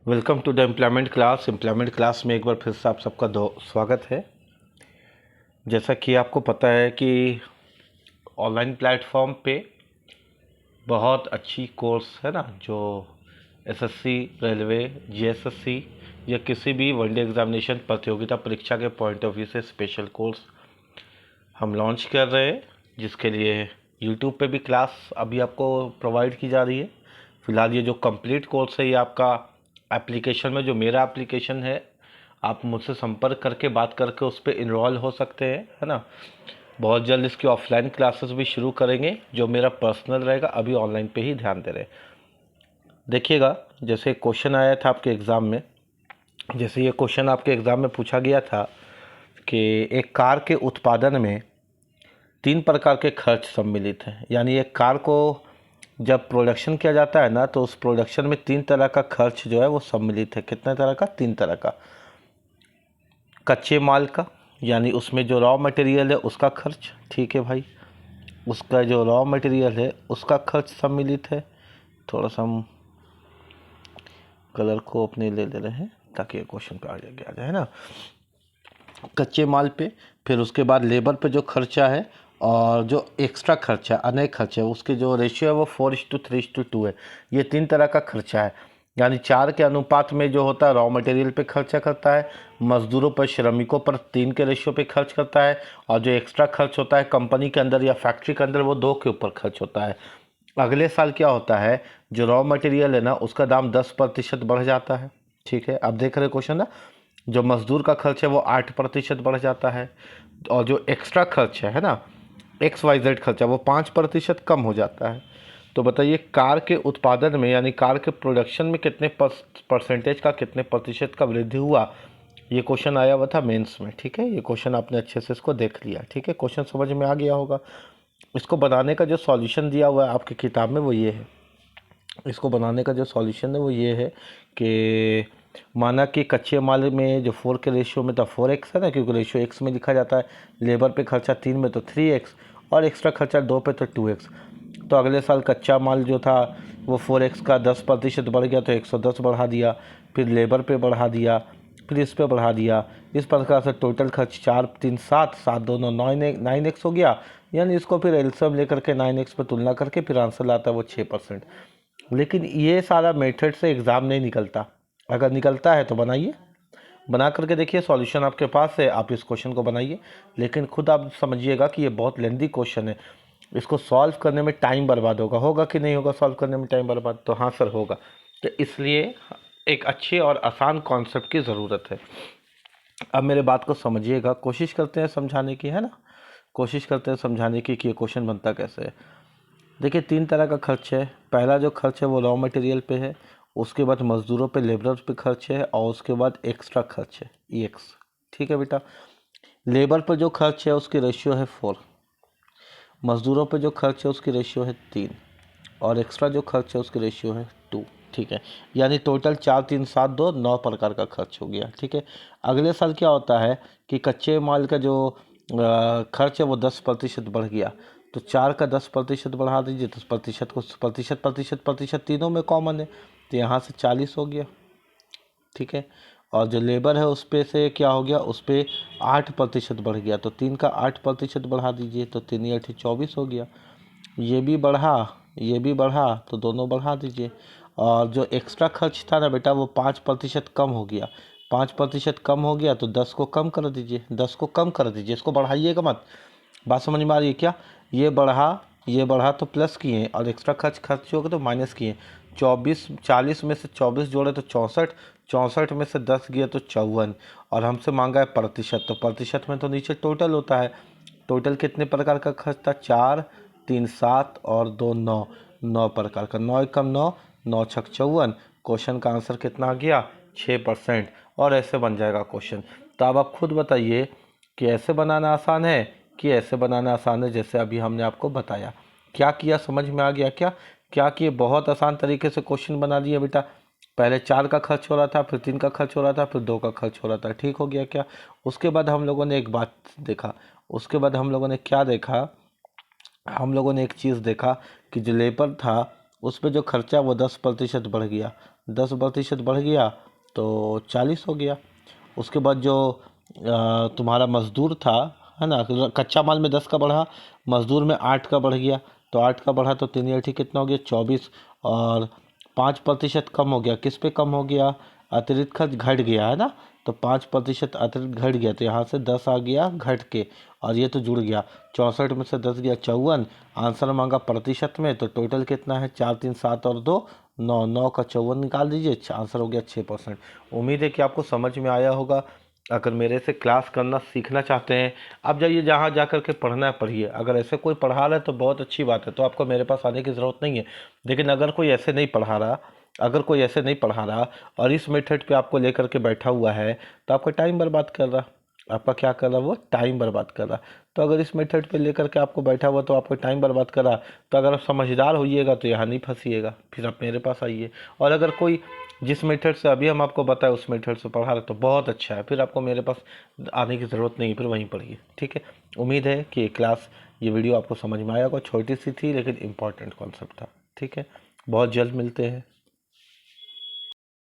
Welcome to the employment class में एक बार फिर से आप सबका स्वागत है। जैसा कि आपको पता है कि ऑनलाइन प्लेटफॉर्म पे बहुत अच्छी कोर्स है ना, जो एसएससी, रेलवे, जीएसएससी या किसी भी वनडे एग्जामिनेशन प्रतियोगिता परीक्षा के पॉइंट ऑफ व्यू से स्पेशल कोर्स हम लॉन्च कर रहे हैं, जिसके लिए यूट्यूब पे भी क्लास अभी आपको प्रोवाइड की जा रही है। फ़िलहाल ये जो कंप्लीट कोर्स है ये आपका एप्लीकेशन में, जो मेरा एप्लीकेशन है, आप मुझसे संपर्क करके बात करके उस पर इनरोल हो सकते हैं, है ना। बहुत जल्द इसकी ऑफलाइन क्लासेस भी शुरू करेंगे, जो मेरा पर्सनल रहेगा। अभी ऑनलाइन पे ही ध्यान दे रहे। देखिएगा, जैसे क्वेश्चन आया था आपके एग्ज़ाम में, जैसे ये क्वेश्चन आपके एग्ज़ाम में पूछा गया था कि एक कार के उत्पादन में 3 प्रकार के खर्च सम्मिलित हैं। यानी एक कार को जब प्रोडक्शन किया जाता है ना, तो उस प्रोडक्शन में 3 तरह का खर्च जो है वो सम्मिलित है। कितने तरह का? 3 तरह का। कच्चे माल का, यानी उसमें जो रॉ मटेरियल है उसका खर्च, ठीक है भाई, उसका जो रॉ मटेरियल है उसका खर्च सम्मिलित है। थोड़ा सा हम कलर को अपने ले रहे हैं ताकि क्वेश्चन पे आगे आ जाए, है ना। कच्चे माल पे, फिर उसके बाद लेबर पे जो खर्चा है, और जो एक्स्ट्रा खर्चा, अनेक खर्चे, उसके जो रेशियो है वो 4:3:2 है। ये 3 तरह का खर्चा है। यानी 4 के अनुपात में जो होता है रॉ मटेरियल पे खर्चा करता है, मजदूरों पर, श्रमिकों पर 3 के रेशियो पे खर्च करता है, और जो एक्स्ट्रा खर्च होता है कंपनी के अंदर या फैक्ट्री के अंदर वो 2 के ऊपर खर्च होता है। अगले साल क्या होता है, जो रॉ मटेरियल है ना उसका दाम 10% बढ़ जाता है, ठीक है। अब देख रहे क्वेश्चन ना, जो मजदूर का खर्च है वो 8% बढ़ जाता है, और जो एक्स्ट्रा खर्च है ना, XYZ खर्चा, वो 5% कम हो जाता है। तो बताइए, कार के उत्पादन में यानी कार के प्रोडक्शन में कितने परसेंटेज का, कितने प्रतिशत का वृद्धि हुआ, ये क्वेश्चन आया हुआ था मेंस में, ठीक है। ये क्वेश्चन आपने अच्छे से इसको देख लिया, ठीक है। क्वेश्चन समझ में आ गया होगा। इसको बनाने का जो सॉल्यूशन दिया हुआ है आपकी किताब में वो ये है। इसको बनाने का जो सॉल्यूशन है वो ये है कि माना कि कच्चे माल में जो 4 के रेशियो में था 4x है ना, क्योंकि रेशियो x में लिखा जाता है। लेबर पे खर्चा 3 में तो 3x, और एक्स्ट्रा खर्चा 2 पे तो 2x। तो अगले साल कच्चा माल जो था वो 4x का 10% बढ़ गया तो 110 बढ़ा दिया, फिर लेबर पे बढ़ा दिया, फिर इस पे बढ़ा दिया। इस प्रकार से टोटल खर्च 4 3 7 7 दोनों 9x हो गया। यानी इसको फिर एलसीएम लेकर के 9x पे तुलना करके फिर आंसर आता है वो 6%। लेकिन ये सारा मेथड से एग्ज़ाम नहीं निकलता। अगर निकलता है तो बनाइए, बना करके देखिए, सॉल्यूशन आपके पास है, आप इस क्वेश्चन को बनाइए। लेकिन खुद आप समझिएगा कि ये बहुत लेंदी क्वेश्चन है, इसको सॉल्व करने में टाइम बर्बाद होगा कि नहीं होगा सॉल्व करने में टाइम बर्बाद? तो हाँ सर, होगा। तो इसलिए एक अच्छे और आसान कॉन्सेप्ट की ज़रूरत है। अब मेरे बात को समझिएगा, कोशिश करते हैं समझाने की, है ना। कोशिश करते हैं समझाने की कि ये क्वेश्चन बनता कैसे है। देखिए, 3 तरह का खर्च है। पहला जो खर्च है वो रॉ मटेरियल पे है, उसके बाद मज़दूरों पे, लेबरर्स पे खर्च है, और उसके बाद एक्स्ट्रा खर्च है, EX, ठीक है बेटा। लेबर पर जो खर्च है उसकी रेशियो है 4, मज़दूरों पे जो खर्च है उसकी रेशियो है 3, और एक्स्ट्रा जो खर्च है उसकी रेशियो है 2, ठीक है। यानी टोटल 4 3 7 2 9 प्रकार का खर्च हो गया, ठीक है। अगले साल क्या होता है कि कच्चे माल का जो खर्च है वो 10% बढ़ गया, तो 4 का 10% बढ़ा दीजिए, 10% को प्रतिशत प्रतिशत प्रतिशत तीनों में कॉमन है, तो यहाँ से 40 हो गया, ठीक है। और जो लेबर है उस पे से क्या हो गया, उस पर 8% बढ़ गया, तो 3 का 8% बढ़ा दीजिए, तो 3 8 24 हो गया। ये भी बढ़ा, ये भी बढ़ा, तो दोनों बढ़ा दीजिए। और जो एक्स्ट्रा खर्च था ना बेटा वो 5% कम हो गया, 5% कम हो गया, तो 10 को कम कर दीजिए, 10 को कम कर दीजिए, इसको बढ़ाइएगा मत। बात समझ में आ रही है क्या? ये बढ़ा, ये बढ़ा तो प्लस किए, और एक्स्ट्रा खर्च खर्च हो गया तो माइनस किए। 24 40 में से 24 जोड़े तो 64, 64 में से 10 गया तो 54, और हमसे मांगा है प्रतिशत, तो प्रतिशत में तो नीचे टोटल होता है। टोटल कितने प्रकार का खर्च था? 4 3 7 और 2 9, 9 प्रकार का। 9 कम 9, 9 छक 54। क्वेश्चन का आंसर कितना आ गया? 6%। और ऐसे बन जाएगा क्वेश्चन। तो अब आप खुद बताइए कि ऐसे बनाना आसान है कि ऐसे बनाना आसान है, जैसे अभी हमने आपको बताया। क्या किया, समझ में आ गया क्या? क्या किए, बहुत आसान तरीके से क्वेश्चन बना दिए बेटा। पहले 4 का खर्च हो रहा था, फिर 3 का खर्च हो रहा था, फिर 2 का खर्च हो रहा था, ठीक हो गया क्या? उसके बाद हम लोगों ने एक बात देखा, उसके बाद हम लोगों ने क्या देखा, हम लोगों ने एक चीज़ देखा कि जो लेबर था उस पे जो खर्चा वो 10% बढ़ गया, 10% बढ़ गया तो 40 हो गया। उसके बाद जो तुम्हारा मज़दूर था, है ना, कच्चा माल में 10 का बढ़ा, मज़दूर में 8 का बढ़ गया, तो 8 का बढ़ा तो 3 कितना हो गया 24, और 5% कम हो गया। किस पे कम हो गया? अतिरिक्त खर्च घट गया, है ना, तो 5% अतिरिक्त घट गया, तो यहाँ से 10 आ गया घट के, और ये तो जुड़ गया। 64 में से 10 गया 54। आंसर मांगा प्रतिशत में, तो टोटल कितना है? 4 3 7 और 2 9, 9 का 54 निकाल दीजिए, आंसर हो गया 6%। उम्मीद है कि आपको समझ में आया होगा। अगर मेरे से क्लास करना सीखना चाहते हैं, आप जाइए जहाँ जा कर के पढ़ना है पढ़िए। अगर ऐसे कोई पढ़ा रहा है तो बहुत अच्छी बात है, तो आपको मेरे पास आने की ज़रूरत नहीं है। लेकिन अगर कोई ऐसे नहीं पढ़ा रहा, अगर कोई ऐसे नहीं पढ़ा रहा और इस मेथड पे आपको लेकर के बैठा हुआ है, तो आपका टाइम बर्बाद कर रहा, आपका क्या कर रहा, वो टाइम बर्बाद कर रहा। तो अगर इस मेथड पे लेकर के आपको बैठा हुआ तो आपको टाइम बर्बाद कर रहा, तो अगर आप समझदार होइएगा तो यहाँ नहीं फंसीएगा, फिर आप मेरे पास आइए। और अगर कोई जिस मेथड से अभी हम आपको बताए उस मेथड से पढ़ा रहे तो बहुत अच्छा है, फिर आपको मेरे पास आने की ज़रूरत नहीं है, फिर वहीं पढ़िए। ठीक है, उम्मीद है कि ये वीडियो आपको समझ में आया होगा। छोटी सी थी लेकिन इम्पॉर्टेंट कॉन्सेप्ट था। ठीक है, बहुत जल्द मिलते हैं।